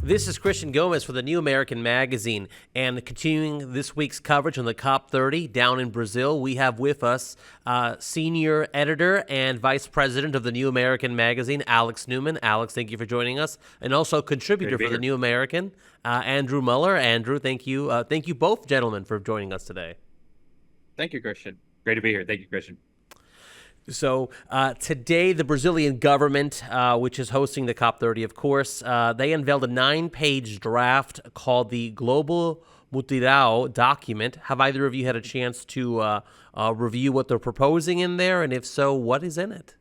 This is Christian Gomez for the New American Magazine, and continuing this week's coverage on the COP30 down in Brazil, we have with us senior editor and vice president of the New American Magazine, Alex Newman. Alex, thank you for joining us, and also contributor for the New American, Andrew Muller. Andrew, thank you both gentlemen for joining us today. Thank you, Christian. Great to be here. Thank you, Christian. So today, the Brazilian government, which is hosting the COP30, of course, they unveiled a 9-page draft called the Global Mutirão document. Have either of you had a chance to review what they're proposing in there? And if so, what is in it?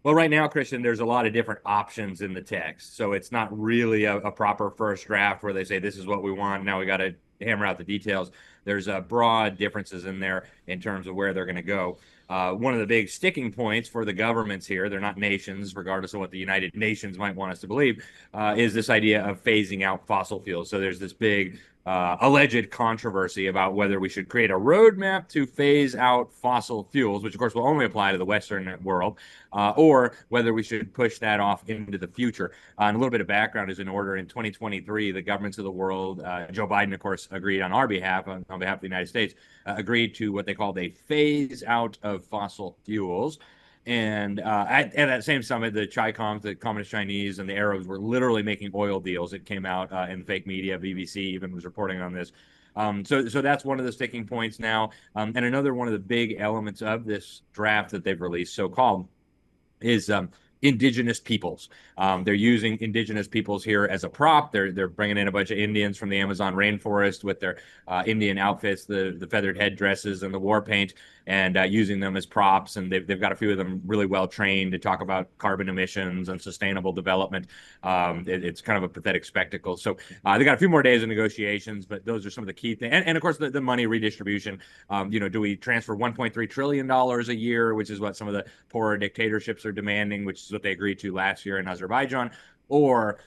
Well, right now, Christian, there's a lot of different options in the text. So it's not really a proper first draft where they say, this is what we want. Now we got to hammer out the details. There's broad differences in there in terms of where they're going to go. One of the big sticking points for the governments here, they're not nations, regardless of what the United Nations might want us to believe, is this idea of phasing out fossil fuels. So there's this big alleged controversy about whether we should create a roadmap to phase out fossil fuels, which of course will only apply to the Western world, or whether we should push that off into the future. And a little bit of background is in order. In 2023, the governments of the world, Joe Biden, of course, agreed on our behalf, on behalf of the United States, agreed to what they called a phase out of fossil fuels. And at that same summit, the Chi-Coms, the Communist Chinese, and the Arabs were literally making oil deals. It came out in fake media. BBC even was reporting on this. So that's one of the sticking points now. And another one of the big elements of this draft that they've released, so-called, is indigenous peoples. They're using indigenous peoples here as a prop. They're bringing in a bunch of Indians from the Amazon rainforest with their Indian outfits, the feathered headdresses and the war paint, and using them as props. And they've got a few of them really well trained to talk about carbon emissions and sustainable development. It's kind of a pathetic spectacle. So they got a few more days of negotiations, but those are some of the key things. And of course, the money redistribution. Do we transfer $1.3 trillion a year, which is what some of the poorer dictatorships are demanding, which is what they agreed to last year in Azerbaijan? Or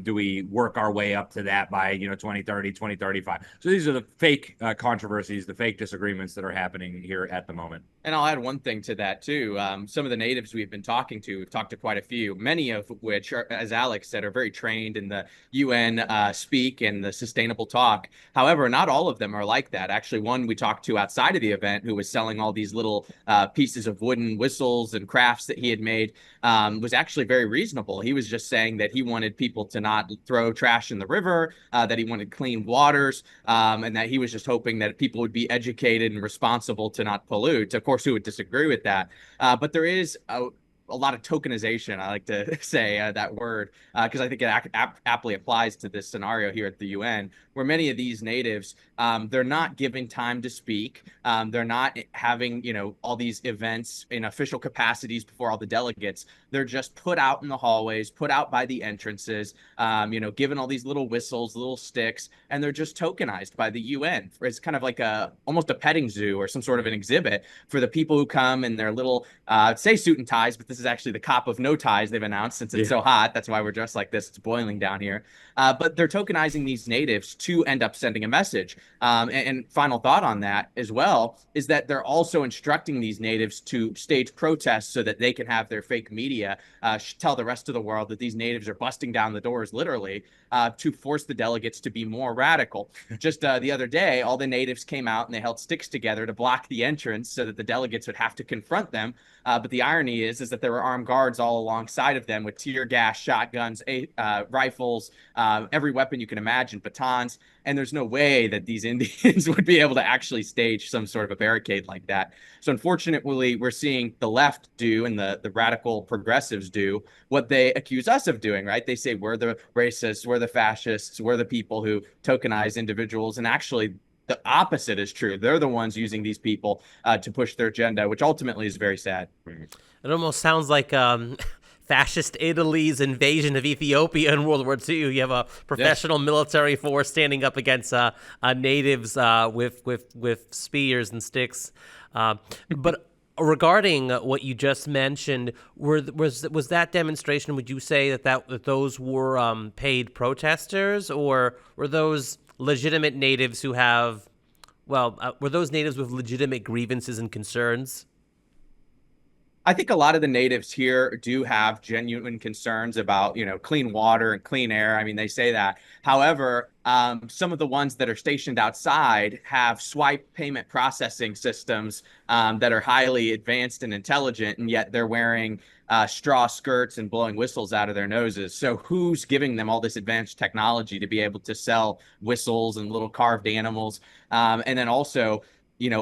do we work our way up to that by 2030, 2035? So these are the fake controversies, the fake disagreements that are happening here at the moment. And I'll add one thing to that, too. Some of the natives we've talked to quite a few, many of which, are, as Alex said, are very trained in the UN speak and the sustainable talk. However, not all of them are like that. Actually, one we talked to outside of the event who was selling all these little pieces of wooden whistles and crafts that he had made was actually very reasonable. He was just saying that he wanted people to not throw trash in the river, that he wanted clean waters, and that he was just hoping that people would be educated and responsible to not pollute. Of course, who would disagree with that? But there is a lot of tokenization, I like to say that word, because I think it aptly applies to this scenario here at the UN, where many of these natives, they're not given time to speak. They're not having, all these events in official capacities before all the delegates. They're just put out in the hallways, put out by the entrances, given all these little whistles, little sticks, and they're just tokenized by the UN. It's kind of like almost a petting zoo or some sort of an exhibit for the people who come in their little, say suit and ties, but this is actually the COP of no ties they've announced since it's so hot. That's why we're dressed like this. It's boiling down here. But they're tokenizing these natives to end up sending a message. And final thought on that as well is that they're also instructing these natives to stage protests so that they can have their fake media tell the rest of the world that these natives are busting down the doors, literally, to force the delegates to be more radical. Just the other day, all the natives came out and they held sticks together to block the entrance so that the delegates would have to confront them. But the irony is that there were armed guards all alongside of them with tear gas, shotguns, rifles, every weapon you can imagine, batons. And there's no way that these Indians would be able to actually stage some sort of a barricade like that. So unfortunately, we're seeing the left do and the radical progressives do what they accuse us of doing, right? They say we're the racists, we're the fascists, we're the people who tokenize individuals. And actually, the opposite is true. They're the ones using these people to push their agenda, which ultimately is very sad. It almost sounds like fascist Italy's invasion of Ethiopia in World War II. You have a professional military force standing up against natives with spears and sticks. But regarding what you just mentioned, was that demonstration? Would you say that those were paid protesters, or were those legitimate natives who have, were those natives with legitimate grievances and concerns? I think a lot of the natives here do have genuine concerns about, clean water and clean air. I mean, they say that. However, some of the ones that are stationed outside have swipe payment processing systems that are highly advanced and intelligent, and yet they're wearing straw skirts and blowing whistles out of their noses. So who's giving them all this advanced technology to be able to sell whistles and little carved animals? And then also,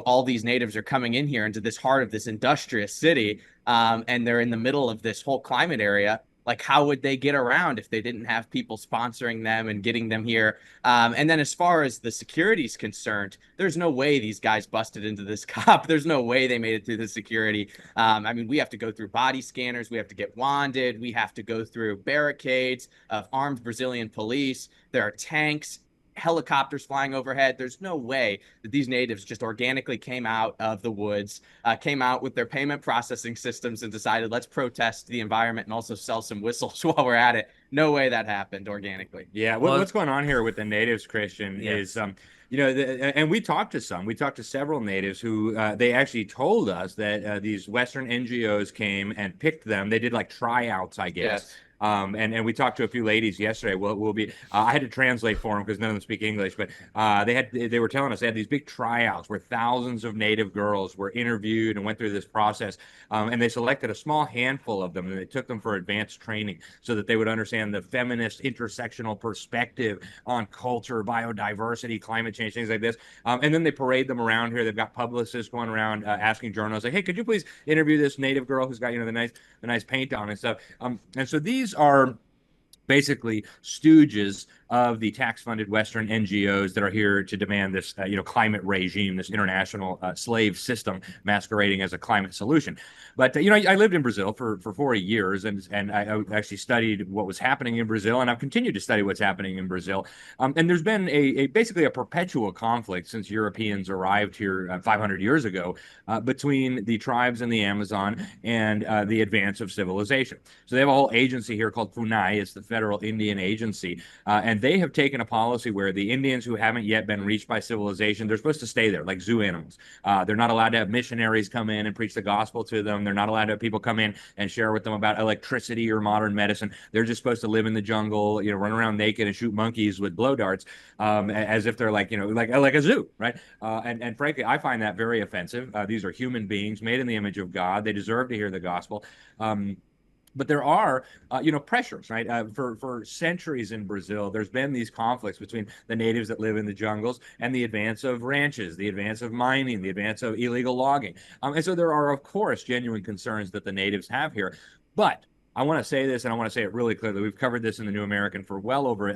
all these natives are coming in here into this heart of this industrious city, and they're in the middle of this whole climate area. Like, how would they get around if they didn't have people sponsoring them and getting them here? And then as far as the security is concerned, there's no way these guys busted into this cop. There's no way they made it through the security. I mean, we have to go through body scanners. We have to get wanded. We have to go through barricades of armed Brazilian police. There are tanks, helicopters flying overhead. There's no way that these natives just organically came out of the woods, came out with their payment processing systems and decided, let's protest the environment and also sell some whistles while we're at it. No way that happened organically. Yeah, what's going on here with the natives, Christian, is and we talked to several natives who they actually told us that these Western NGOs came and picked them. They did like tryouts, I guess. Yes. And we talked to a few ladies yesterday. We'll be. I had to translate for them because none of them speak English. But they were telling us they had these big tryouts where thousands of native girls were interviewed and went through this process. And they selected a small handful of them, and they took them for advanced training so that they would understand the feminist intersectional perspective on culture, biodiversity, climate change, things like this. And then they parade them around here. They've got publicists going around asking journalists, like, "Hey, could you please interview this native girl who's got the nice paint on and stuff?" And so these are basically stooges of the tax-funded Western NGOs that are here to demand this, climate regime, this international slave system masquerading as a climate solution. But I lived in Brazil for 4 years, and I actually studied what was happening in Brazil, and I've continued to study what's happening in Brazil. And there's been basically a perpetual conflict since Europeans arrived here 500 years ago between the tribes in the Amazon and the advance of civilization. So they have a whole agency here called FUNAI. It's the Federal Indian Agency, and they have taken a policy where the Indians who haven't yet been reached by civilization, they're supposed to stay there like zoo animals. They're not allowed to have missionaries come in and preach the gospel to them. They're not allowed to have people come in and share with them about electricity or modern medicine. They're just supposed to live in the jungle, run around naked and shoot monkeys with blow darts, as if they're like a zoo, right? And frankly, I find that very offensive. These are human beings made in the image of God. They deserve to hear the gospel. But there are, pressures, right? For centuries in Brazil, there's been these conflicts between the natives that live in the jungles and the advance of ranches, the advance of mining, the advance of illegal logging. And so there are, of course, genuine concerns that the natives have here. But I want to say this, and I want to say it really clearly. We've covered this in the New American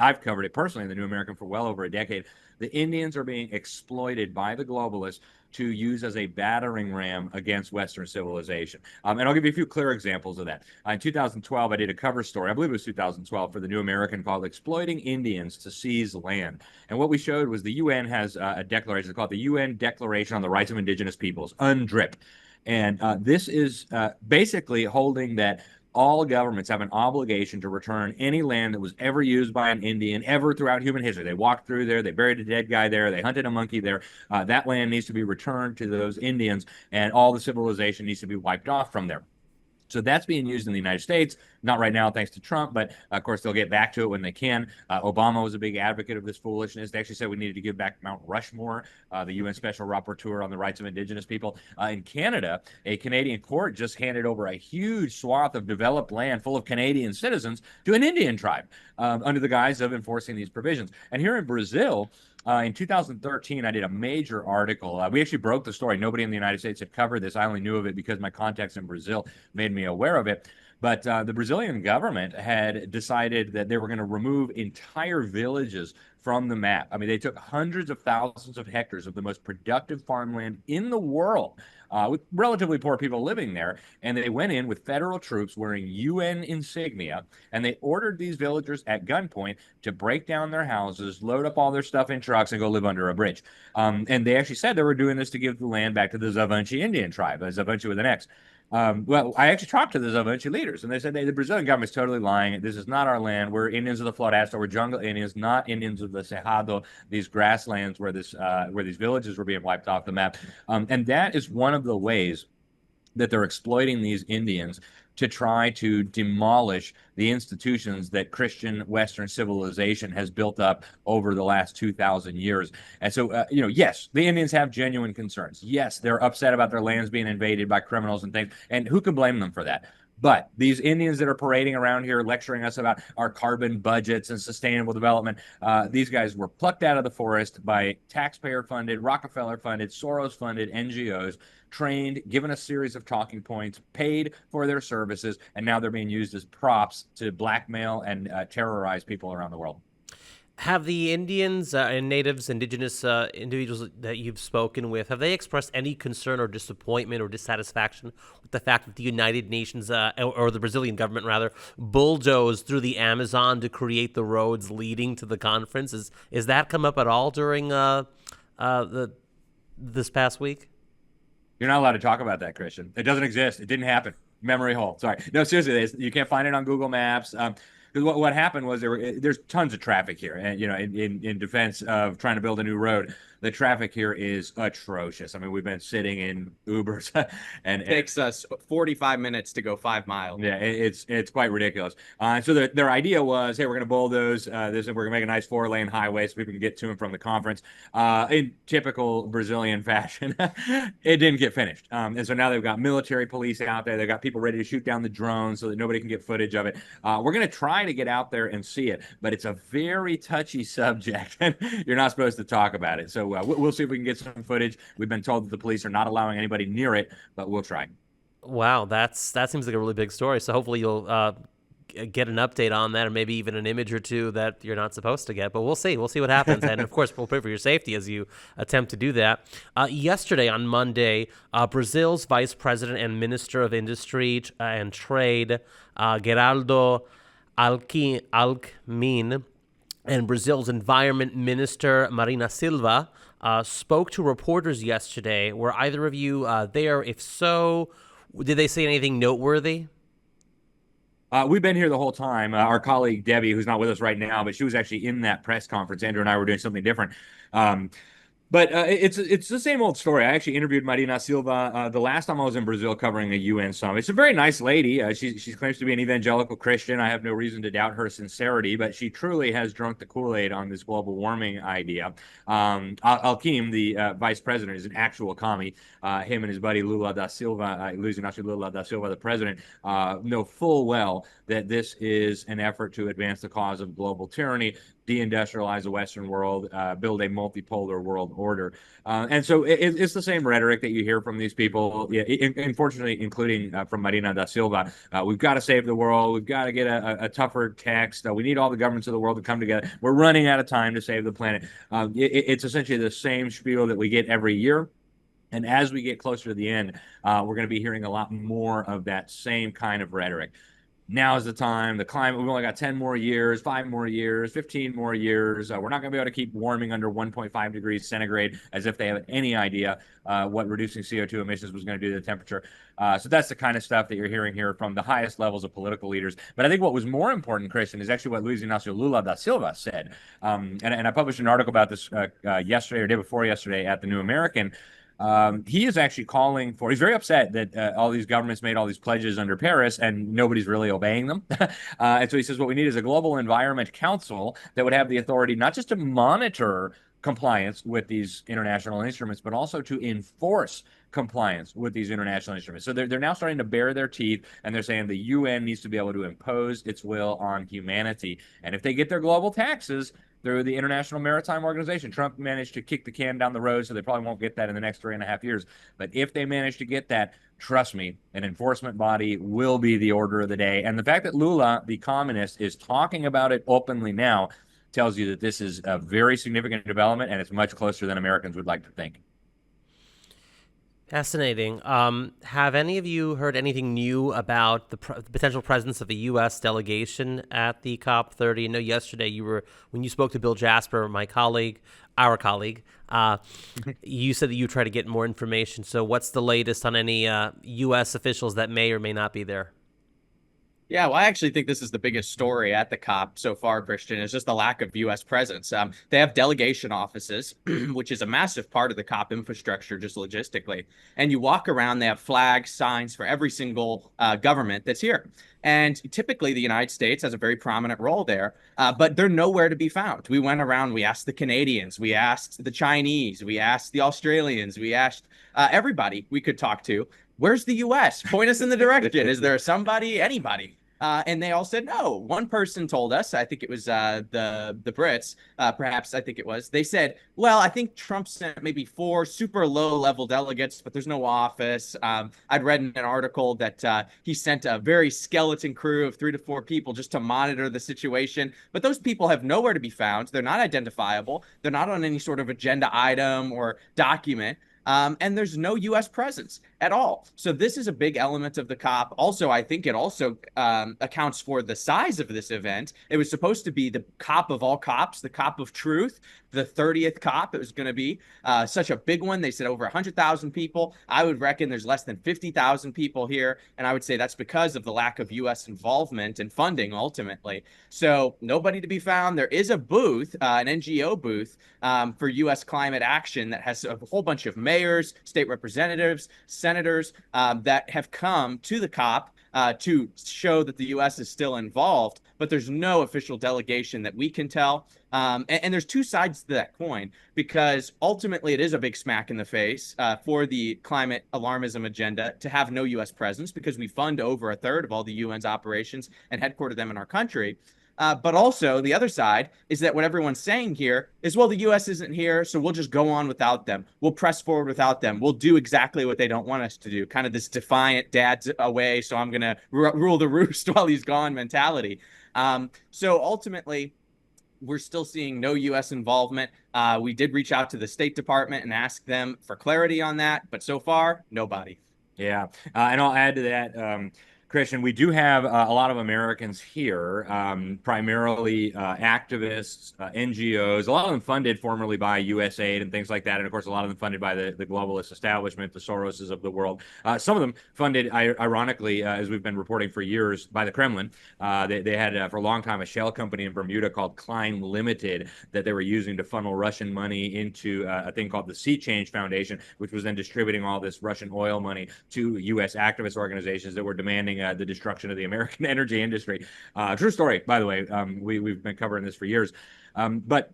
I've covered it personally in the New American for well over a decade. The Indians are being exploited by the globalists to use as a battering ram against Western civilization. And I'll give you a few clear examples of that. In 2012, I did a cover story, I believe it was 2012, for the New American called Exploiting Indians to Seize Land. And what we showed was the UN has a declaration called the UN Declaration on the Rights of Indigenous Peoples, UNDRIP. And this is basically holding that all governments have an obligation to return any land that was ever used by an Indian ever throughout human history. They walked through there, they buried a dead guy there, they hunted a monkey there. That land needs to be returned to those Indians, and all the civilization needs to be wiped off from there. So that's being used in the United States, not right now thanks to Trump, but of course they'll get back to it when they can. Obama was a big advocate of this foolishness. They actually said we needed to give back Mount Rushmore, the UN Special Rapporteur on the rights of Indigenous people. In Canada, a Canadian court just handed over a huge swath of developed land full of Canadian citizens to an Indian tribe under the guise of enforcing these provisions. And here in Brazil, in 2013, I did a major article. We actually broke the story. Nobody in the United States had covered this. I only knew of it because my contacts in Brazil made me aware of it. But the Brazilian government had decided that they were going to remove entire villages from the map. I mean, they took hundreds of thousands of hectares of the most productive farmland in the world with relatively poor people living there. And they went in with federal troops wearing UN insignia, and they ordered these villagers at gunpoint to break down their houses, load up all their stuff in trucks, and go live under a bridge. And they actually said they were doing this to give the land back to the Xavante Indian tribe, Xavante with an X. Well, I actually talked to the Xavante leaders, and they said the Brazilian government is totally lying. This is not our land. We're Indians of the Floresta. We're jungle Indians, not Indians of the Cerrado, these grasslands where these villages were being wiped off the map. And that is one of the ways that they're exploiting these Indians to try to demolish the institutions that Christian Western civilization has built up over the last 2,000 years. And so, yes, the Indians have genuine concerns. Yes, they're upset about their lands being invaded by criminals and things. And who can blame them for that? But these Indians that are parading around here lecturing us about our carbon budgets and sustainable development, these guys were plucked out of the forest by taxpayer-funded, Rockefeller-funded, Soros-funded NGOs, trained, given a series of talking points, paid for their services, and now they're being used as props to blackmail and terrorize people around the world. Have the Indians and natives, indigenous individuals that you've spoken with, have they expressed any concern or disappointment or dissatisfaction with the fact that the United Nations, or the Brazilian government rather, bulldozed through the Amazon to create the roads leading to the conference? Is that come up at all during this past week? You're not allowed to talk about that, Christian. It doesn't exist. It didn't happen. Memory hole. Sorry. No, seriously, you can't find it on Google Maps. Because what happened was there's tons of traffic here, and in defense of trying to build a new road, the traffic here is atrocious. I mean, we've been sitting in Ubers, and it takes us 45 minutes to go 5 miles. Yeah, it's quite ridiculous. So their idea was, hey, we're going to bulldoze this, and we're going to make a nice 4-lane highway so people can get to and from the conference. In typical Brazilian fashion, it didn't get finished. And so now they've got military police out there. They've got people ready to shoot down the drones so that nobody can get footage of it. We're going to try to get out there and see it, but it's a very touchy subject, and you're not supposed to talk about it. So we'll see if we can get some footage. We've been told that the police are not allowing anybody near it, but we'll try. Wow, that seems like a really big story. So hopefully you'll get an update on that, or maybe even an image or two that you're not supposed to get. But we'll see. We'll see what happens. And of course, we'll pray for your safety as you attempt to do that. Yesterday, on Monday, Brazil's Vice President and Minister of Industry and Trade, Geraldo Alckmin, and Brazil's Environment Minister, Marina Silva, spoke to reporters yesterday. Were either of you there? If so, did they say anything noteworthy? We've been here the whole time. Our colleague, Debbie, who's not with us right now, but she was actually in that press conference. Andrew and I were doing something different. But it's the same old story. I actually interviewed Marina Silva the last time I was in Brazil covering a UN summit. She's a very nice lady. She claims to be an evangelical Christian. I have no reason to doubt her sincerity, but she truly has drunk the Kool-Aid on this global warming idea. Alckmin, the vice president, is an actual commie. Him and his buddy Lula da Silva, Luiz Inácio Lula da Silva, the president, know full well that this is an effort to advance the cause of global tyranny, deindustrialize the Western world, build a multipolar world order. And so it's the same rhetoric that you hear from these people, unfortunately, including from Marina da Silva. We've got to save the world. We've got to get a tougher text. We need all the governments of the world to come together. We're running out of time to save the planet. It's essentially the same spiel that we get every year. And as we get closer to the end, we're going to be hearing a lot more of that same kind of rhetoric. Now is the time. The climate, we've only got 10 more years, 5 more years, 15 more years. We're not going to be able to keep warming under 1.5 degrees centigrade, as if they have any idea what reducing CO2 emissions was going to do to the temperature. So that's the kind of stuff that you're hearing here from the highest levels of political leaders. But I think what was more important, Christian, is actually what Luiz Inácio Lula da Silva said. And I published an article about this yesterday or day before yesterday at the New American. He is actually calling for, he's very upset that all these governments made all these pledges under Paris and nobody's really obeying them. And so he says what we need is a global environment council that would have the authority not just to monitor compliance with these international instruments, but also to enforce compliance with these international instruments. So they're now starting to bare their teeth, and they're saying the UN needs to be able to impose its will on humanity. And if they get their global taxes through the International Maritime Organization, Trump managed to kick the can down the road, so they probably won't get that in the next 3.5 years. But if they manage to get that, trust me, an enforcement body will be the order of the day. And the fact that Lula, the communist, is talking about it openly now tells you that this is a very significant development, and it's much closer than Americans would like to think. Fascinating. Have any of you heard anything new about the potential presence of a U.S. delegation at the COP30? I know yesterday when you spoke to Bill Jasper, our colleague, you said that you try to get more information. So what's the latest on any U.S. officials that may or may not be there? Yeah, well, I actually think this is the biggest story at the COP so far, Christian, is just the lack of U.S. presence. They have delegation offices, which is a massive part of the COP infrastructure, just logistically. And you walk around, they have flags, signs for every single government that's here. And typically, the United States has a very prominent role there, but they're nowhere to be found. We went around, we asked the Canadians, we asked the Chinese, we asked the Australians, we asked everybody we could talk to. Where's the U.S.? Point us in the direction. Is there somebody, anybody? And they all said no. One person told us, I think it was the Brits, perhaps I think it was. They said, well, I think Trump sent maybe 4 super low level delegates, but there's no office. I'd read in an article that he sent a very skeleton crew of 3 to 4 people just to monitor the situation. But those people have nowhere to be found. They're not identifiable. They're not on any sort of agenda item or document. And there's no U.S. presence at all. So this is a big element of the COP. Also, I think it also accounts for the size of this event. It was supposed to be the COP of all COPs, the COP of truth, the 30th COP. It was going to be such a big one. They said over 100,000 people. I would reckon there's less than 50,000 people here. And I would say that's because of the lack of U.S. involvement and funding, ultimately. So nobody to be found. There is a booth, an NGO booth for U.S. climate action that has a whole bunch of mayors, state representatives, senators that have come to the COP to show that the U.S. is still involved, but there's no official delegation that we can tell. And there's 2 sides to that coin, because ultimately it is a big smack in the face for the climate alarmism agenda to have no U.S. presence, because we fund over 1/3 of all the UN's operations and headquarter them in our country. But also the other side is that what everyone's saying here is, well, the U.S. isn't here, so we'll just go on without them. We'll press forward without them. We'll do exactly what they don't want us to do. Kind of this defiant dad's away, so I'm going to rule the roost while he's gone mentality. So ultimately, we're still seeing no U.S. involvement. We did reach out to the State Department and ask them for clarity on that, but so far, nobody. Yeah, and I'll add to that, Christian, we do have a lot of Americans here, primarily activists, NGOs, a lot of them funded formerly by USAID and things like that. And of course, a lot of them funded by the globalist establishment, the Soroses of the world. Some of them funded, ironically, as we've been reporting for years, by the Kremlin. They had, for a long time, a shell company in Bermuda called Klein Limited that they were using to funnel Russian money into a thing called the Sea Change Foundation, which was then distributing all this Russian oil money to U.S. activist organizations that were demanding the destruction of the American energy industry. True story, by the way. We've been covering this for years. But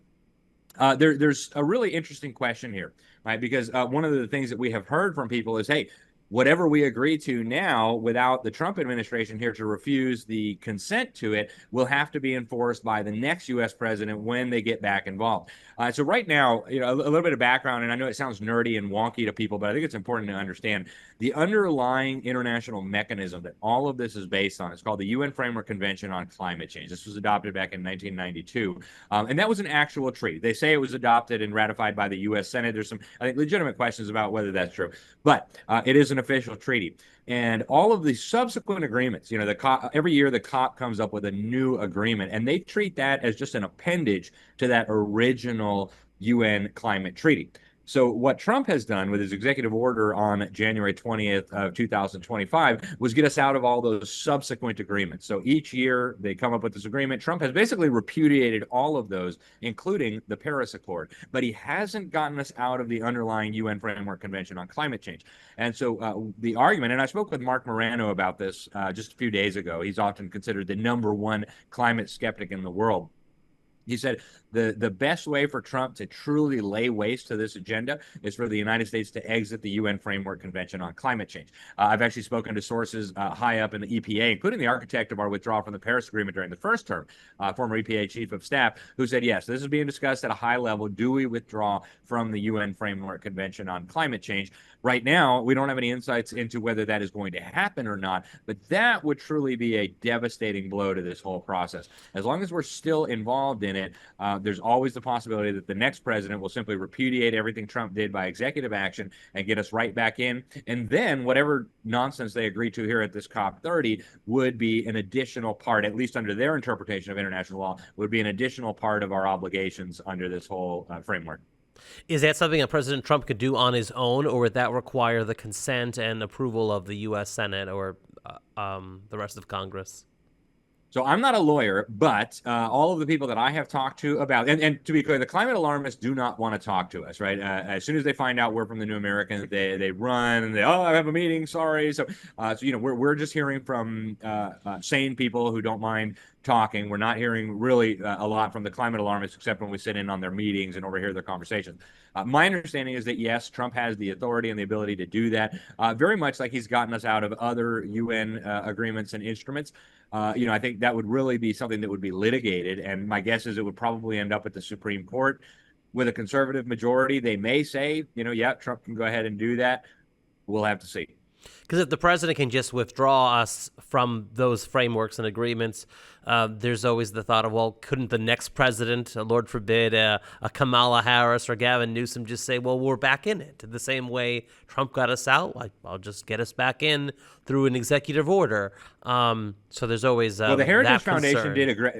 there's a really interesting question here, right? Because one of the things that we have heard from people is, hey, whatever we agree to now, without the Trump administration here to refuse the consent to it, will have to be enforced by the next U.S. president when they get back involved. So right now, a little bit of background, and I know it sounds nerdy and wonky to people, but I think it's important to understand the underlying international mechanism that all of this is based on. It's called the UN Framework Convention on Climate Change. This was adopted back in 1992, and that was an actual treaty. They say it was adopted and ratified by the U.S. Senate. There's some, I think, legitimate questions about whether that's true, but it is an official treaty. And all of the subsequent agreements, the COP, every year the COP comes up with a new agreement, and they treat that as just an appendage to that original UN climate treaty. So what Trump has done with his executive order on January 20th of 2025 was get us out of all those subsequent agreements. So each year they come up with this agreement. Trump has basically repudiated all of those, including the Paris Accord, but he hasn't gotten us out of the underlying UN Framework Convention on Climate Change. And so the argument, and I spoke with Mark Morano about this just a few days ago. He's often considered the #1 climate skeptic in the world. He said the best way for Trump to truly lay waste to this agenda is for the United States to exit the UN Framework Convention on Climate Change. I've actually spoken to sources high up in the EPA, including the architect of our withdrawal from the Paris Agreement during the first term, former EPA Chief of Staff, who said, yes, this is being discussed at a high level. Do we withdraw from the UN Framework Convention on Climate Change? Right now, we don't have any insights into whether that is going to happen or not, but that would truly be a devastating blow to this whole process. As long as we're still involved in it, president, there's always the possibility that the next president will simply repudiate everything Trump did by executive action and get us right back in. And then whatever nonsense they agree to here at this COP30 would be an additional part, at least under their interpretation of international law, would be an additional part of our obligations under this whole framework. Is that something that President Trump could do on his own, or would that require the consent and approval of the U.S. Senate or the rest of Congress? So I'm not a lawyer, but all of the people that I have talked to about, and to be clear, the climate alarmists do not want to talk to us, right? As soon as they find out we're from the New American, they run and I have a meeting, sorry. So we're just hearing from sane people who don't mind talking. We're not hearing really a lot from the climate alarmists, except when we sit in on their meetings and overhear their conversations. My understanding is that, yes, Trump has the authority and the ability to do that, very much like he's gotten us out of other UN agreements and instruments. I think that would really be something that would be litigated. And my guess is it would probably end up at the Supreme Court. With a conservative majority, they may say, yeah, Trump can go ahead and do that. We'll have to see. Because if the president can just withdraw us from those frameworks and agreements, there's always the thought of, well, couldn't the next president, Lord forbid, a Kamala Harris or Gavin Newsom just say, well, we're back in it? The same way Trump got us out, I'll just get us back in through an executive order. So there's always well, the Heritage that Foundation concern. did agree.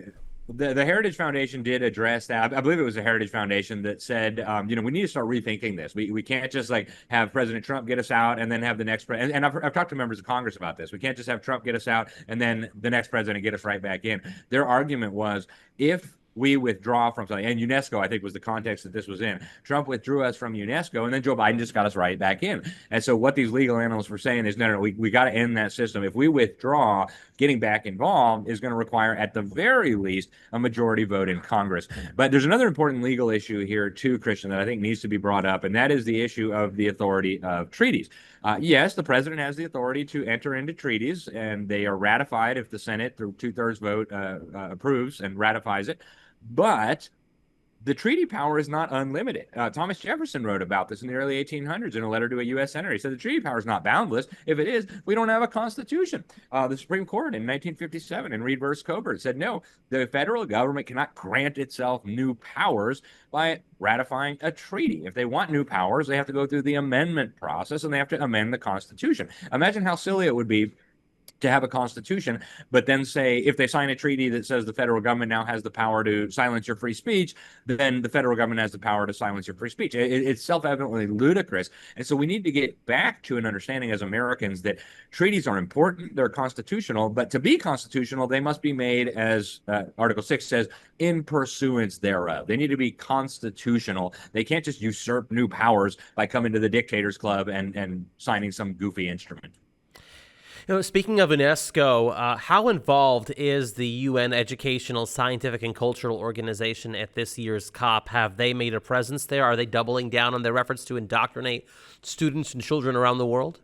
The Heritage Foundation did address that. I believe it was the Heritage Foundation that said, we need to start rethinking this. We can't just have President Trump get us out and then have the next president. And I've talked to members of Congress about this. We can't just have Trump get us out and then the next president get us right back in. Their argument was, if we withdraw from something, and UNESCO, I think, was the context that this was in. Trump withdrew us from UNESCO, and then Joe Biden just got us right back in. And so what these legal analysts were saying is, no, we got to end that system. If we withdraw, getting back involved is going to require, at the very least, a majority vote in Congress. But there's another important legal issue here, too, Christian, that I think needs to be brought up, and that is the issue of the authority of treaties. Yes, the president has the authority to enter into treaties, and they are ratified if the Senate, through two-thirds vote, approves and ratifies it. But the treaty power is not unlimited. Thomas Jefferson wrote about this in the early 1800s in a letter to a U.S. senator. He said the treaty power is not boundless. If it is, we don't have a constitution. The Supreme Court in 1957 in Reed versus Cobert said, no, the federal government cannot grant itself new powers by ratifying a treaty. If they want new powers, they have to go through the amendment process, and they have to amend the Constitution. Imagine how silly it would be to have a constitution, but then say, if they sign a treaty that says the federal government now has the power to silence your free speech, then the federal government has the power to silence your free speech. It's self-evidently ludicrous. And so we need to get back to an understanding as Americans that treaties are important, they're constitutional, but to be constitutional, they must be made, as Article 6 says, in pursuance thereof. They need to be constitutional. They can't just usurp new powers by coming to the dictators club and signing some goofy instrument. Speaking of UNESCO, how involved is the UN Educational, Scientific, and Cultural Organization at this year's COP? Have they made a presence there? Are they doubling down on their efforts to indoctrinate students and children around the world?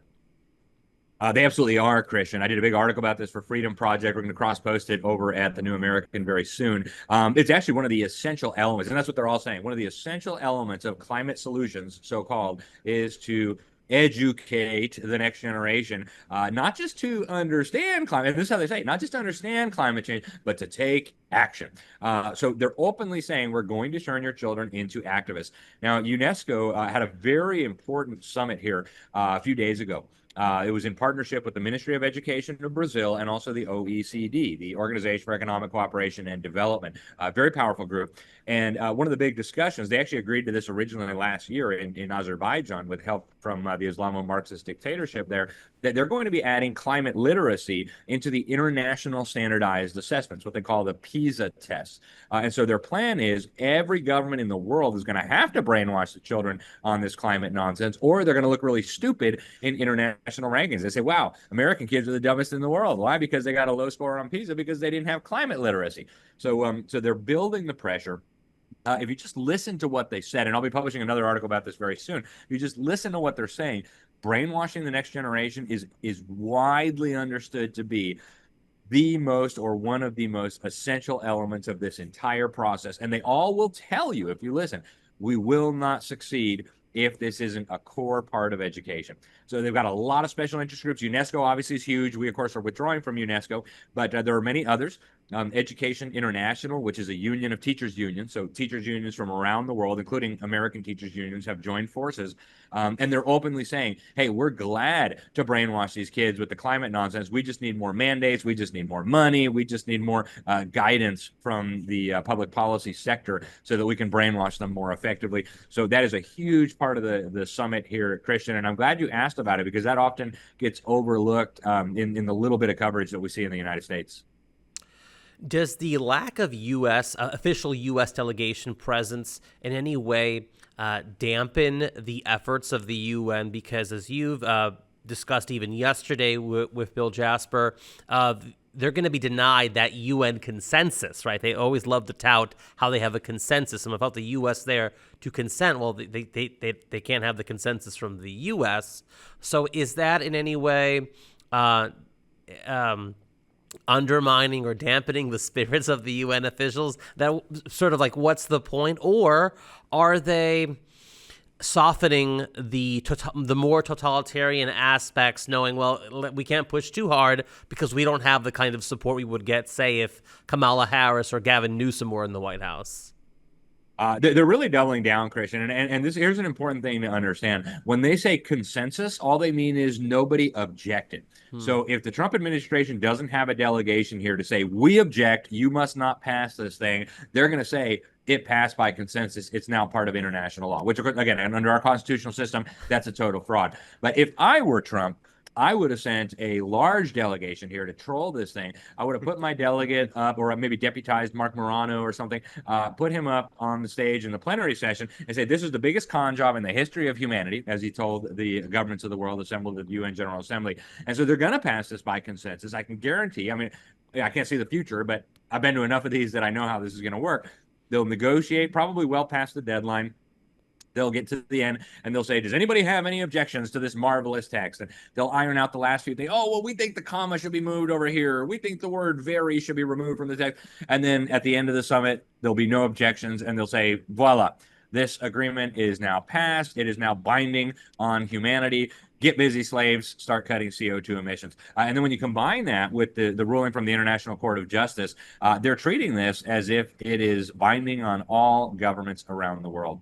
They absolutely are, Christian. I did a big article about this for Freedom Project. We're going to cross-post it over at the New American very soon. It's actually one of the essential elements, and that's what they're all saying. One of the essential elements of climate solutions, so-called, is to educate the next generation, not just to understand climate, this is how they say it, not just to understand climate change, but to take action. So they're openly saying, we're going to turn your children into activists. Now, UNESCO had a very important summit here a few days ago. It was in partnership with the Ministry of Education of Brazil and also the OECD, the Organization for Economic Cooperation and Development, a very powerful group. And one of the big discussions, they actually agreed to this originally last year in Azerbaijan with help from the Islamo-Marxist dictatorship there, that they're going to be adding climate literacy into the international standardized assessments, what they call the PISA tests. And so their plan is every government in the world is going to have to brainwash the children on this climate nonsense, or they're going to look really stupid in international rankings. They say, wow, American kids are the dumbest in the world. Why? Because they got a low score on PISA because they didn't have climate literacy. So they're building the pressure. If you just listen to what they said, and I'll be publishing another article about this very soon, if you just listen to what they're saying, brainwashing the next generation is widely understood to be the most, or one of the most essential elements of this entire process. And they all will tell you, if you listen, we will not succeed if this isn't a core part of education. So they've got a lot of special interest groups. UNESCO obviously is huge. We, of course, are withdrawing from UNESCO, but there are many others. Education International, which is a union of teachers unions. So teachers unions from around the world, including American teachers unions, have joined forces. And they're openly saying, hey, we're glad to brainwash these kids with the climate nonsense. We just need more mandates. We just need more money. We just need more guidance from the public policy sector so that we can brainwash them more effectively. So that is a huge part of the summit here, Christian. And I'm glad you asked about it, because that often gets overlooked in the little bit of coverage that we see in the United States. Does the lack of official U.S. delegation presence in any way dampen the efforts of the UN? Because as you've discussed even yesterday with Bill Jasper, they're going to be denied that UN consensus, right? They always love to tout how they have a consensus, and without the U.S. there to consent, well, they can't have the consensus from the U.S. So is that in any way undermining or dampening the spirits of the UN officials? That sort of like, what's the point? Or are they softening the more totalitarian aspects, knowing, well, we can't push too hard because we don't have the kind of support we would get, say, if Kamala Harris or Gavin Newsom were in the White House? They're really doubling down, Christian. And here's an important thing to understand. When they say consensus, all they mean is nobody objected. So if the Trump administration doesn't have a delegation here to say, we object, you must not pass this thing, they're going to say, it passed by consensus. It's now part of international law, which, again, under our constitutional system, that's a total fraud. But if I were Trump, I would have sent a large delegation here to troll this thing. I would have put my delegate up, or maybe deputized Mark Morano or something, put him up on the stage in the plenary session and say, this is the biggest con job in the history of humanity, as he told the governments of the world assembled at the UN General Assembly. And so they're going to pass this by consensus. I can guarantee. I mean, I can't see the future, but I've been to enough of these that I know how this is going to work. They'll negotiate probably well past the deadline. They'll get to the end and they'll say, does anybody have any objections to this marvelous text? And they'll iron out the last few things. Oh, well, we think the comma should be moved over here. We think the word very should be removed from the text. And then at the end of the summit, there'll be no objections. And they'll say, voila, this agreement is now passed. It is now binding on humanity. Get busy, slaves, start cutting CO2 emissions. And then when you combine that with the ruling from the International Court of Justice, they're treating this as if it is binding on all governments around the world.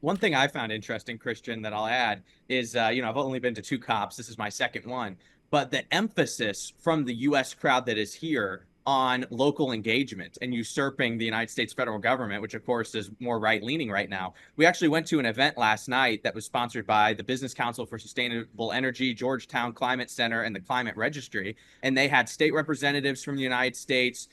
One thing I found interesting, Christian, that I'll add is, I've only been to 2 COPs. This is my second one. But the emphasis from the U.S. crowd that is here on local engagement and usurping the United States federal government, which, of course, is more right-leaning right now. We actually went to an event last night that was sponsored by the Business Council for Sustainable Energy, Georgetown Climate Center, and the Climate Registry. And they had state representatives from the United States,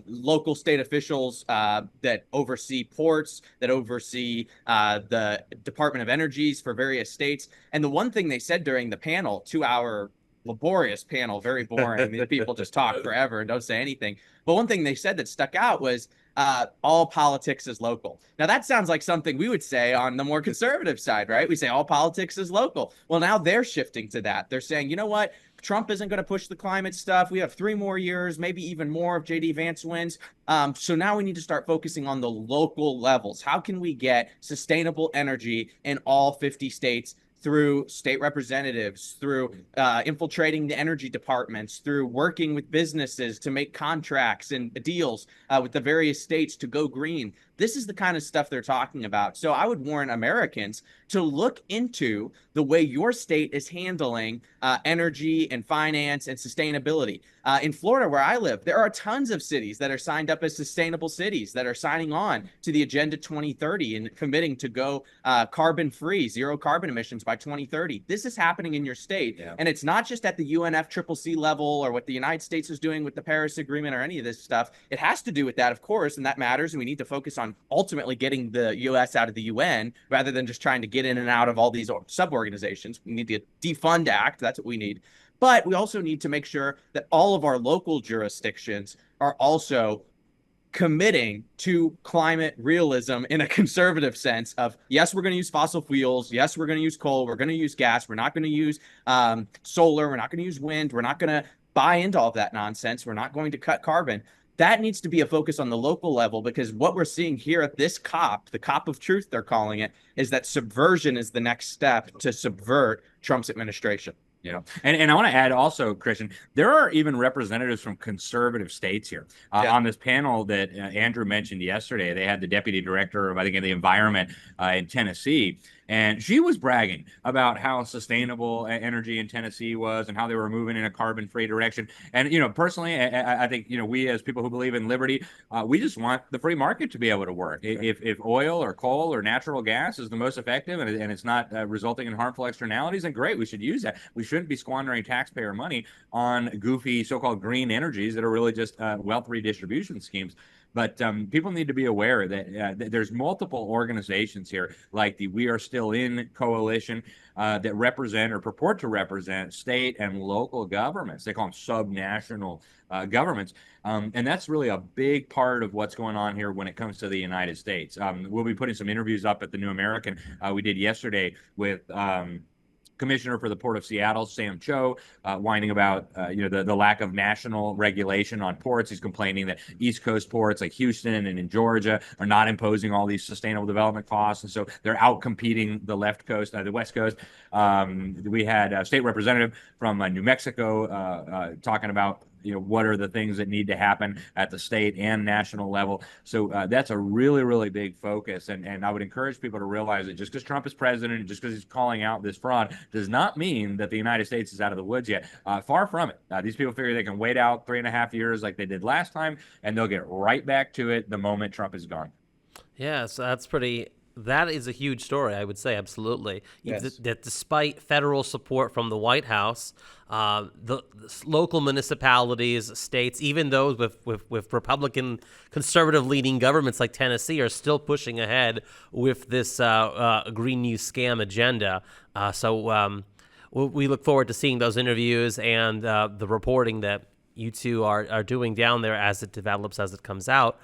local state officials that oversee ports, that oversee the Department of Energies for various states. And the one thing they said during the panel, 2-hour laborious panel, very boring. These people just talk forever and don't say anything. But one thing they said that stuck out was all politics is local. Now, that sounds like something we would say on the more conservative side, right? We say all politics is local. Well, now they're shifting to that. They're saying, you know what? Trump isn't going to push the climate stuff. We have 3 more years, maybe even more if J.D. Vance wins. So now we need to start focusing on the local levels. How can we get sustainable energy in all 50 states through state representatives, through infiltrating the energy departments, through working with businesses to make contracts and deals with the various states to go green? This is the kind of stuff they're talking about. So I would warn Americans to look into the way your state is handling energy and finance and sustainability. In Florida, where I live, there are tons of cities that are signed up as sustainable cities that are signing on to the Agenda 2030 and committing to go carbon-free, 0 carbon emissions by 2030. This is happening in your state. Yeah. And it's not just at the UNFCCC level or what the United States is doing with the Paris Agreement or any of this stuff. It has to do with that, of course, and that matters. And we need to focus on ultimately getting the U.S. out of the UN rather than just trying to get in and out of all these sub-organizations. We need to defund act. That's what we need. But we also need to make sure that all of our local jurisdictions are also committing to climate realism in a conservative sense of, yes, we're going to use fossil fuels. Yes, we're going to use coal. We're going to use gas. We're not going to use solar. We're not going to use wind. We're not going to buy into all of that nonsense. We're not going to cut carbon. That needs to be a focus on the local level, because what we're seeing here at this COP, the COP of truth, they're calling it, is that subversion is the next step to subvert Trump's administration. And I want to add also, Christian, there are even representatives from conservative states here. On this panel that Andrew mentioned yesterday. They had the deputy director of, I think, the environment in Tennessee. And she was bragging about how sustainable energy in Tennessee was and how they were moving in a carbon-free direction. And, personally, I think, we as people who believe in liberty, we just want the free market to be able to work. If oil or coal or natural gas is the most effective and it's not resulting in harmful externalities, then great, we should use that. We shouldn't be squandering taxpayer money on goofy so-called green energies that are really just wealth redistribution schemes. But people need to be aware that there's multiple organizations here, like the We Are Still In coalition, that represent or purport to represent state and local governments. They call them subnational governments. And that's really a big part of what's going on here when it comes to the United States. We'll be putting some interviews up at the New American. We did yesterday with Commissioner for the Port of Seattle, Sam Cho, whining about the lack of national regulation on ports. He's complaining that East Coast ports like Houston and in Georgia are not imposing all these sustainable development costs, and so they're out competing the the West Coast. We had a state representative from New Mexico talking about what are the things that need to happen at the state and national level. So that's a really, really big focus. And I would encourage people to realize that just because Trump is president and just because he's calling out this fraud does not mean that the United States is out of the woods yet. Far from it. These people figure they can wait out 3.5 years like they did last time, and they'll get right back to it the moment Trump is gone. Yeah, so that is a huge story, I would say, absolutely. Yes. That despite federal support from the White House, the local municipalities, states, even those with Republican conservative leading governments like Tennessee are still pushing ahead with this Green New Scam agenda. So we look forward to seeing those interviews and the reporting that you two are doing down there as it develops, as it comes out.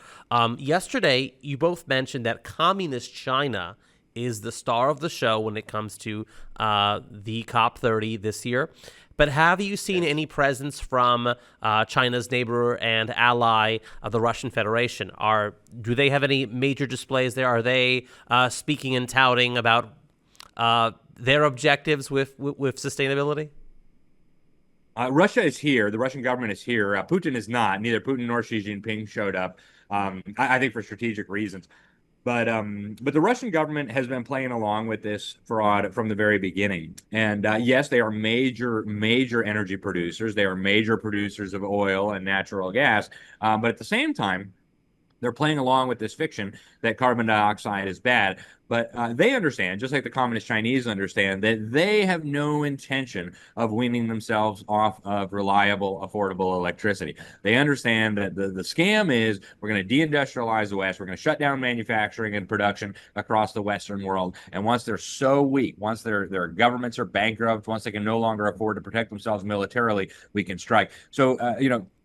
Yesterday, you both mentioned that communist China is the star of the show when it comes to the COP30 this year. But have you seen any presence from China's neighbor and ally, the Russian Federation? Do they have any major displays there? Are they speaking and touting about their objectives with sustainability? Russia is here. The Russian government is here. Putin is not. Neither Putin nor Xi Jinping showed up, I think for strategic reasons. But the Russian government has been playing along with this fraud from the very beginning. And yes, they are major energy producers. They are major producers of oil and natural gas. But at the same time, they're playing along with this fiction that carbon dioxide is bad. But they understand, just like the communist Chinese understand, that they have no intention of weaning themselves off of reliable, affordable electricity. They understand that the scam is we're going to deindustrialize the West. We're going to shut down manufacturing and production across the Western world. And once they're so weak, once their governments are bankrupt, once they can no longer afford to protect themselves militarily, we can strike. So,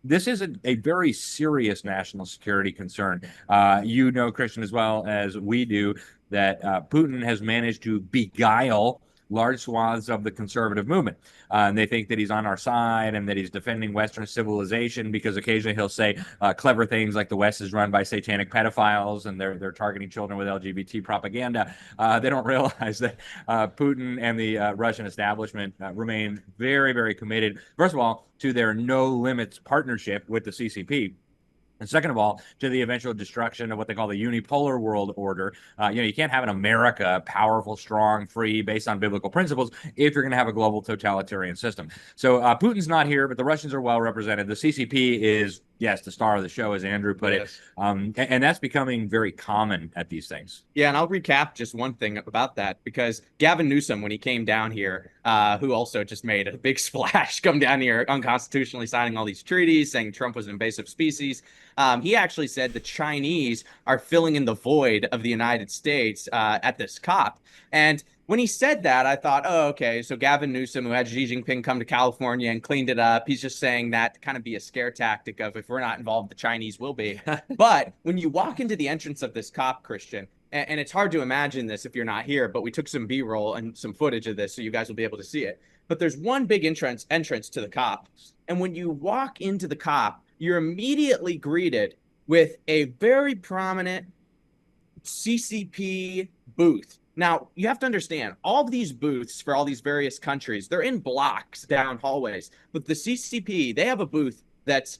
this is a very serious national security concern. Christian, as well as we do, that Putin has managed to beguile large swaths of the conservative movement. And they think that he's on our side and that he's defending Western civilization because occasionally he'll say clever things like the West is run by satanic pedophiles and they're targeting children with LGBT propaganda. They don't realize that Putin and the Russian establishment remain very, very committed, first of all, to their no limits partnership with the CCP. And second of all, to the eventual destruction of what they call the unipolar world order. You can't have an America powerful, strong, free, based on biblical principles if you're going to have a global totalitarian system. So Putin's not here, but the Russians are well represented. The CCP is, yes, the star of the show, as Andrew put it. And that's becoming very common at these things. Yeah, and I'll recap just one thing about that, because Gavin Newsom, when he came down here, who also just made a big splash, come down here unconstitutionally signing all these treaties, saying Trump was an invasive species, he actually said the Chinese are filling in the void of the United States at this COP. And when he said that, I thought, oh, okay, so Gavin Newsom, who had Xi Jinping come to California and cleaned it up, he's just saying that to kind of be a scare tactic of if we're not involved, the Chinese will be. But when you walk into the entrance of this COP, Christian, and it's hard to imagine this if you're not here, but we took some B-roll and some footage of this so you guys will be able to see it. But there's one big entrance to the COP. And when you walk into the COP, you're immediately greeted with a very prominent CCP booth Now, you have to understand, all of these booths for all these various countries, they're in blocks down hallways. But the CCP, they have a booth that's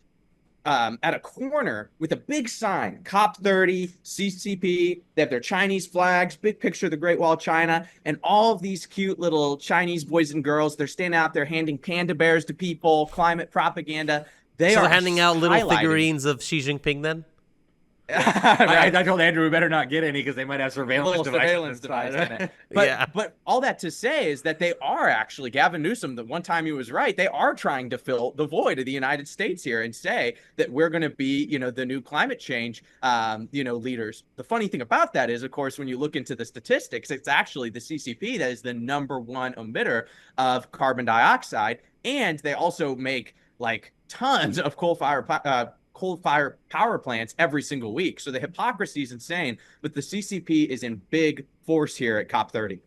at a corner with a big sign, COP30, CCP. They have their Chinese flags, big picture of the Great Wall of China, and all of these cute little Chinese boys and girls. They're standing out there handing panda bears to people, climate propaganda. They So are they're handing out little highlighting. figurines of Xi Jinping then? Right. I told Andrew we better not get any because they might have surveillance Little surveillance device in it. Yeah. But all that to say is that they are actually, Gavin Newsom, the one time he was right, they are trying to fill the void of the United States here and say that we're going to be, the new climate change, leaders. The funny thing about that is, of course, when you look into the statistics, it's actually the CCP that is the #1 emitter of carbon dioxide. And they also make like tons of coal-fired power plants every single week. So the hypocrisy is insane, but the CCP is in big force here at COP30.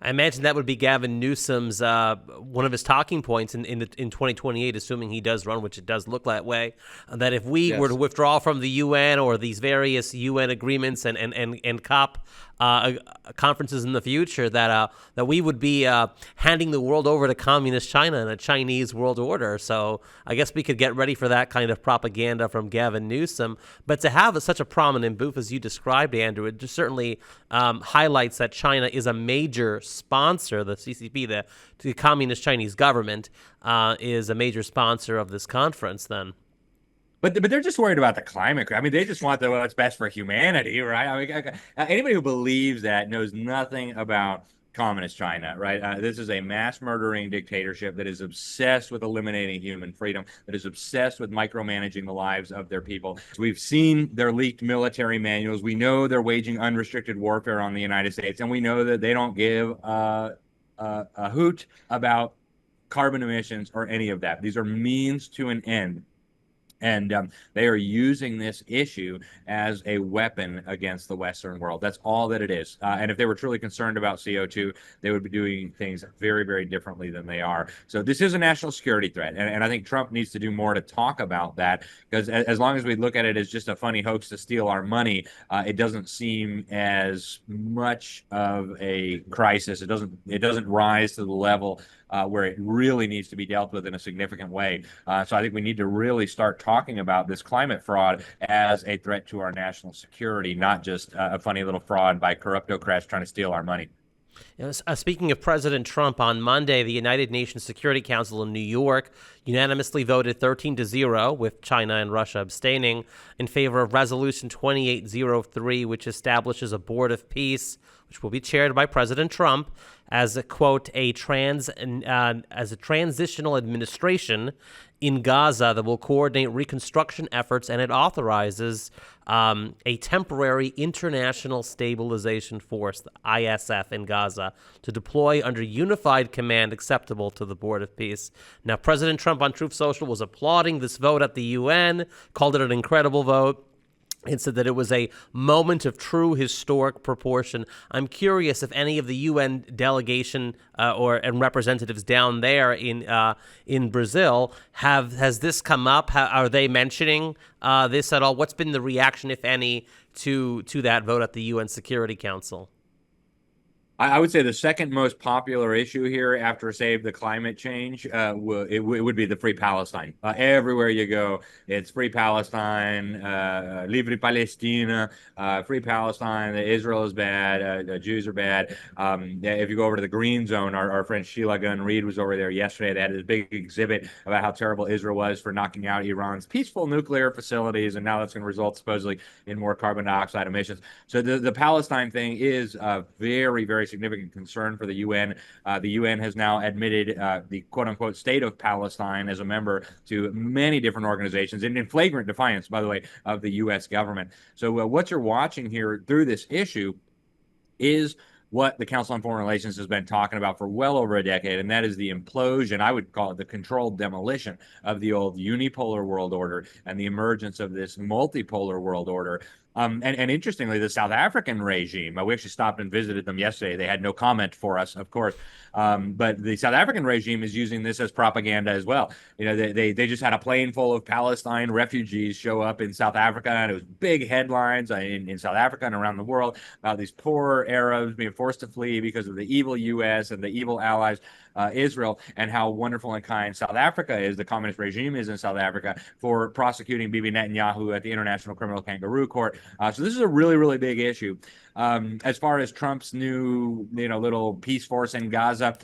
I imagine that would be Gavin Newsom's one of his talking points in 2028, assuming he does run, which it does look that way. That if we were to withdraw from the UN or these various UN agreements and COP conferences in the future, that we would be handing the world over to communist China and a Chinese world order. So I guess we could get ready for that kind of propaganda from Gavin Newsom. But to have such a prominent booth as you described, Andrew, it just certainly highlights that China is a major sponsor. The CCP, the Communist Chinese government, is a major sponsor of this conference then. But they're just worried about the climate. I mean, they just want what's best for humanity, right? I mean, anybody who believes that knows nothing about communist China, right? This is a mass murdering dictatorship that is obsessed with eliminating human freedom, that is obsessed with micromanaging the lives of their people. We've seen their leaked military manuals. We know they're waging unrestricted warfare on the United States, and we know that they don't give a hoot about carbon emissions or any of that. These are means to an end. And they are using this issue as a weapon against the Western world. That's all that it is. And if they were truly concerned about CO2, they would be doing things very, very differently than they are. So this is a national security threat. And I think Trump needs to do more to talk about that, because as long as we look at it as just a funny hoax to steal our money, it doesn't seem as much of a crisis. It doesn't rise to the level where it really needs to be dealt with in a significant way. So I think we need to really start talking about this climate fraud as a threat to our national security, not just a funny little fraud by corruptocrats trying to steal our money. Speaking of President Trump, on Monday, the United Nations Security Council in New York unanimously voted 13-0, with China and Russia abstaining, in favor of Resolution 2803, which establishes a board of peace, which will be chaired by President Trump, as a, quote, as a transitional administration in Gaza that will coordinate reconstruction efforts, and it authorizes a temporary International Stabilization Force, the ISF, in Gaza to deploy under unified command acceptable to the Board of Peace. Now, President Trump on Truth Social was applauding this vote at the UN, called it an incredible vote, and said that it was a moment of true historic proportion. I'm curious if any of the UN delegation and representatives down there in Brazil has this come up? Are they mentioning this at all? What's been the reaction, if any, to that vote at the UN Security Council? I would say the second most popular issue here after Save the Climate Change, it would be the Free Palestine. Everywhere you go, it's Free Palestine, Libre Palestina, Free Palestine, Israel is bad, Jews are bad. If you go over to the Green Zone, our friend Sheila Gunn-Reid was over there yesterday. They had this big exhibit about how terrible Israel was for knocking out Iran's peaceful nuclear facilities, and now that's going to result supposedly in more carbon dioxide emissions. So the Palestine thing is very, very significant concern for the UN. The UN has now admitted the quote-unquote state of Palestine as a member to many different organizations, and in flagrant defiance, by the way, of the U.S. government. So what you're watching here through this issue is what the Council on Foreign Relations has been talking about for well over a decade, and that is the implosion, I would call it the controlled demolition of the old unipolar world order and the emergence of this multipolar world order. And interestingly, the South African regime, we actually stopped and visited them yesterday. They had no comment for us, of course. But the South African regime is using this as propaganda as well. They just had a plane full of Palestine refugees show up in South Africa, and it was big headlines in South Africa and around the world about these poor Arabs being forced to flee because of the evil U.S. and the evil allies, Israel, and how wonderful and kind South Africa is, the communist regime is in South Africa, for prosecuting Bibi Netanyahu at the International Criminal Kangaroo Court. So this is a really, really big issue. As far as Trump's new, little peace force in Gaza,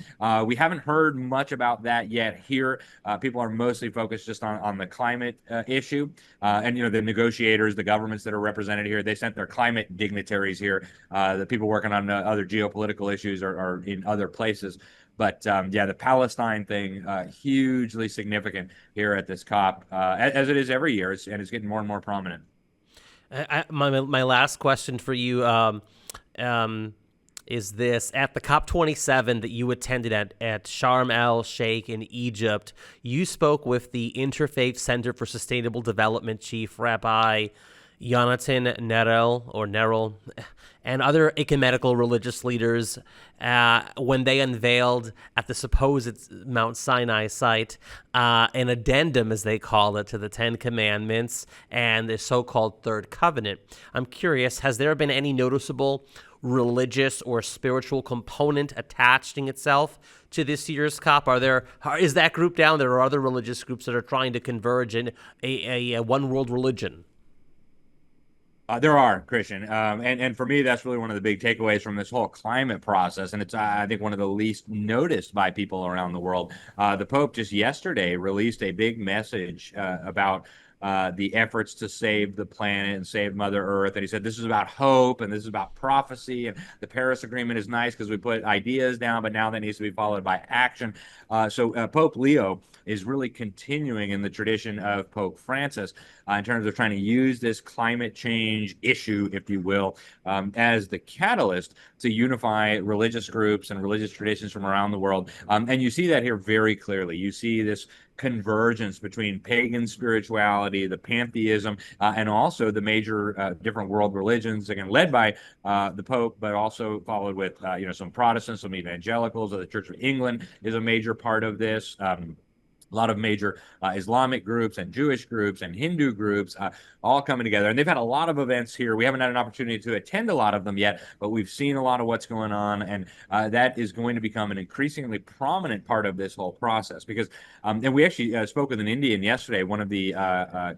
we haven't heard much about that yet here. People are mostly focused just on the climate issue. And, the negotiators, the governments that are represented here, they sent their climate dignitaries here. The people working on other geopolitical issues are in other places. But the Palestine thing, hugely significant here at this COP, as it is every year, and it's getting more and more prominent. My last question for you is this: at the COP27 that you attended at Sharm el Sheikh in Egypt, you spoke with the Interfaith Center for Sustainable Development Chief Rabbi Yonatan Nerel, and other ecumenical religious leaders when they unveiled at the supposed Mount Sinai site an addendum, as they call it, to the Ten Commandments and the so-called Third Covenant. I'm curious, has there been any noticeable religious or spiritual component attaching itself to this year's COP? Is that group down there, or other religious groups that are trying to converge in a one world religion? There are, Christian. And for me, that's really one of the big takeaways from this whole climate process. And it's, I think, one of the least noticed by people around the world. The Pope just yesterday released a big message about the efforts to save the planet and save Mother Earth. And he said, this is about hope and this is about prophecy. And the Paris Agreement is nice because we put ideas down, but now that needs to be followed by action. So Pope Leo is really continuing in the tradition of Pope Francis in terms of trying to use this climate change issue, if you will, as the catalyst to unify religious groups and religious traditions from around the world. And you see that here very clearly. You see this convergence between pagan spirituality, the pantheism, and also the major different world religions, again, led by the Pope, but also followed with, some Protestants, some evangelicals. The Church of England is a major part of this. A lot of major Islamic groups and Jewish groups and Hindu groups all coming together. And they've had a lot of events here. We haven't had an opportunity to attend a lot of them yet, but we've seen a lot of what's going on. And that is going to become an increasingly prominent part of this whole process. Because, and we actually spoke with an Indian yesterday, one of the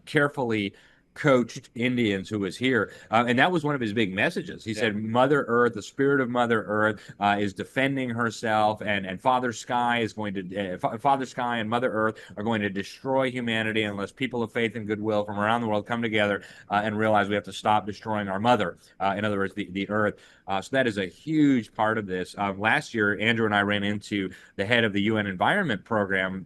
carefully coached Indians who was here, and that was one of his big messages. He said, Mother Earth, the spirit of Mother Earth, is defending herself, and Father Sky is going to Father Sky and Mother Earth are going to destroy humanity unless people of faith and goodwill from around the world come together and realize we have to stop destroying our mother. In other words, the Earth. So that is a huge part of this. Last year, Andrew and I ran into the head of the UN Environment Program,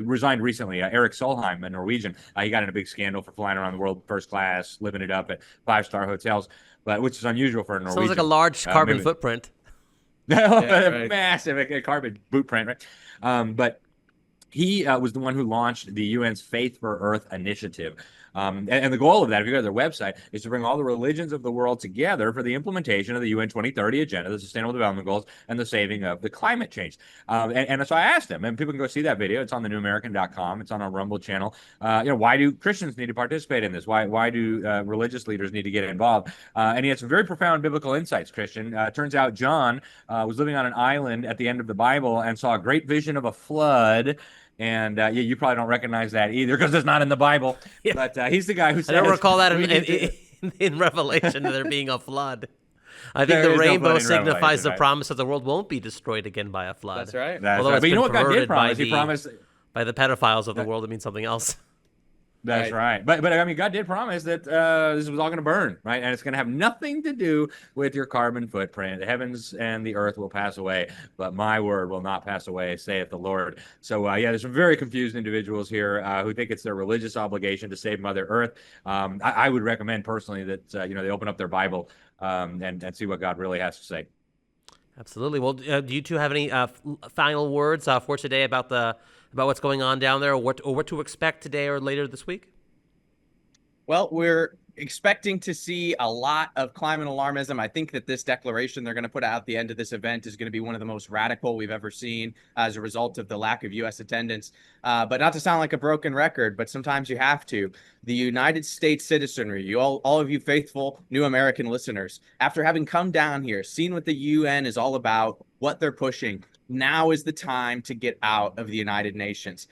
resigned recently, Eric Solheim, a Norwegian. He got in a big scandal for flying around the world first class, living it up at 5-star hotels, which is unusual for a Norwegian. Sounds like a large carbon footprint. Massive carbon footprint, right? But he was the one who launched the UN's Faith for Earth initiative. And the goal of that, if you go to their website, is to bring all the religions of the world together for the implementation of the UN 2030 agenda, the Sustainable Development Goals, and the saving of the climate change. And so I asked him, and people can go see that video. It's on thenewamerican.com. It's on our Rumble channel. Why do Christians need to participate in this? Why do religious leaders need to get involved? And he had some very profound biblical insights, Christian. Turns out John was living on an island at the end of the Bible and saw a great vision of a flood. And you probably don't recognize that either because it's not in the Bible. Yeah. But he's the guy who says... I don't recall that in Revelation, there being a flood. I think the rainbow signifies the promise that the world won't be destroyed again by a flood. That's right. Although it's but you know what God did promise? He promised... By the pedophiles of the world, it means something else. That's right. But I mean, God did promise that this was all going to burn, right? And it's going to have nothing to do with your carbon footprint. The heavens and the earth will pass away, but my word will not pass away, saith the Lord. So, there's some very confused individuals here who think it's their religious obligation to save Mother Earth. I would recommend personally that, they open up their Bible and see what God really has to say. Absolutely. Well, do you two have any final words for today about what's going on down there, or what to expect today or later this week? Well, we're expecting to see a lot of climate alarmism. I think that this declaration they're going to put out at the end of this event is going to be one of the most radical we've ever seen as a result of the lack of U.S. attendance. But not to sound like a broken record, but sometimes you have to. The United States citizenry, all of you faithful new American listeners, after having come down here, seen what the UN is all about, what they're pushing, now is the time to get out of the United Nations.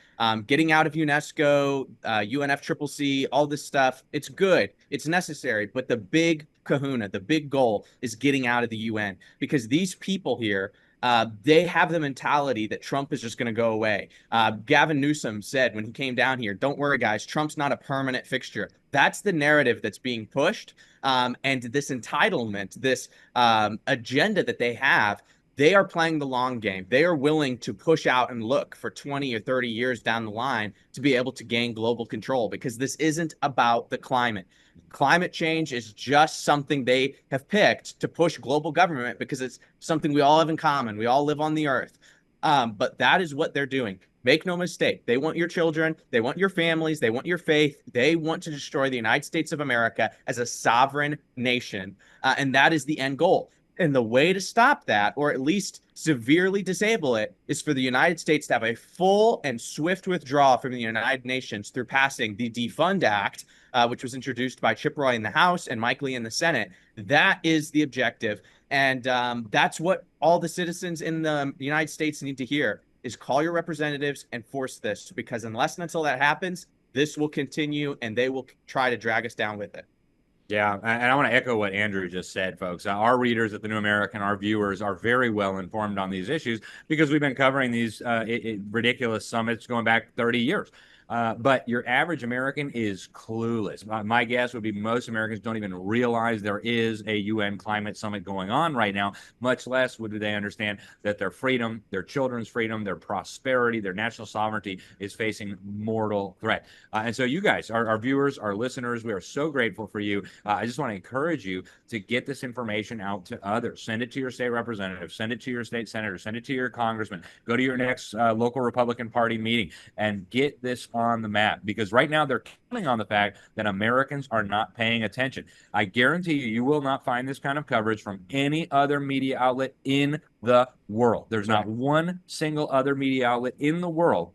Getting out of UNESCO, UNFCCC, all this stuff, it's good, it's necessary, but the big kahuna, the big goal is getting out of the UN, because these people here, they have the mentality that Trump is just going to go away. Gavin Newsom said when he came down here, don't worry, guys, Trump's not a permanent fixture. That's the narrative that's being pushed. And this entitlement, this agenda that they have, they are playing the long game. They are willing to push out and look for 20 or 30 years down the line to be able to gain global control, because this isn't about the climate. Climate change is just something they have picked to push global government because it's something we all have in common. We all live on the earth. But that is what they're doing. Make no mistake. They want your children. They want your families. They want your faith. They want to destroy the United States of America as a sovereign nation. And that is the end goal. And the way to stop that, or at least severely disable it, is for the United States to have a full and swift withdrawal from the United Nations through passing the Defund Act, which was introduced by Chip Roy in the House and Mike Lee in the Senate. That is the objective. And that's what all the citizens in the United States need to hear, is call your representatives and force this, because unless and until that happens, this will continue and they will try to drag us down with it. Yeah, and I want to echo what Andrew just said, folks. Our readers at the New American, our viewers, are very well informed on these issues because we've been covering these ridiculous summits going back 30 years. But your average American is clueless. My guess would be most Americans don't even realize there is a UN climate summit going on right now, much less would they understand that their freedom, their children's freedom, their prosperity, their national sovereignty is facing mortal threat. And so you guys, our viewers, our listeners, we are so grateful for you. I just want to encourage you to get this information out to others. Send it to your state representative, send it to your state senator, send it to your congressman, go to your next local Republican Party meeting and get this on the map, because right now they're counting on the fact that Americans are not paying attention. I guarantee you will not find this kind of coverage from any other media outlet in the world. There's not one single other media outlet in the world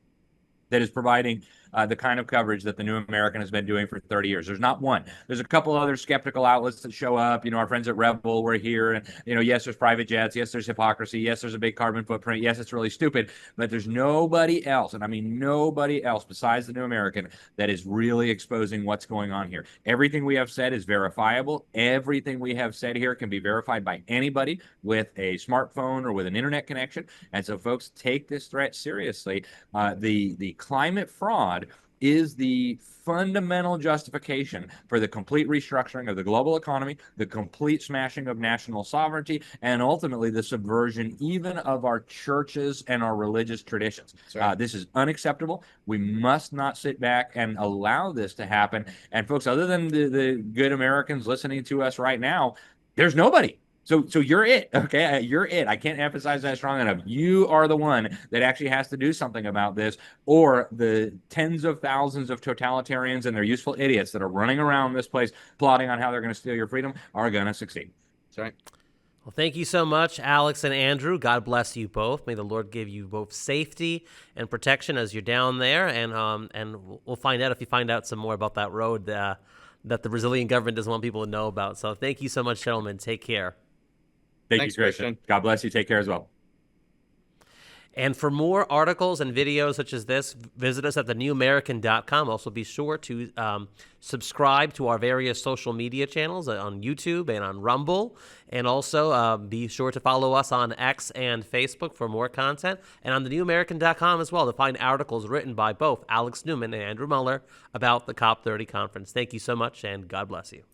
that is providing the kind of coverage that the New American has been doing for 30 years. There's not one. There's a couple other skeptical outlets that show up. You know, our friends at Rebel were here, and, you know, yes, there's private jets. Yes, there's hypocrisy. Yes, there's a big carbon footprint. Yes, it's really stupid. But there's nobody else, and I mean nobody else besides the New American, that is really exposing what's going on here. Everything we have said is verifiable. Everything we have said here can be verified by anybody with a smartphone or with an internet connection. And so, folks, take this threat seriously. The climate fraud is the fundamental justification for the complete restructuring of the global economy, the complete smashing of national sovereignty, and ultimately the subversion even of our churches and our religious traditions. This is unacceptable. We must not sit back and allow this to happen. And folks, other than the good Americans listening to us right now, there's nobody. So you're it, okay? You're it. I can't emphasize that strong enough. You are the one that actually has to do something about this, or the tens of thousands of totalitarians and their useful idiots that are running around this place plotting on how they're going to steal your freedom are going to succeed. That's right. Well, thank you so much, Alex and Andrew. God bless you both. May the Lord give you both safety and protection as you're down there, and we'll find out if you find out some more about that road that the Brazilian government doesn't want people to know about. So thank you so much, gentlemen. Take care. Thanks, Christian. God bless you. Take care as well. And for more articles and videos such as this, visit us at thenewamerican.com. Also, be sure to subscribe to our various social media channels on YouTube and on Rumble. And also be sure to follow us on X and Facebook for more content. And on thenewamerican.com as well to find articles written by both Alex Newman and Andrew Muller about the COP30 conference. Thank you so much, and God bless you.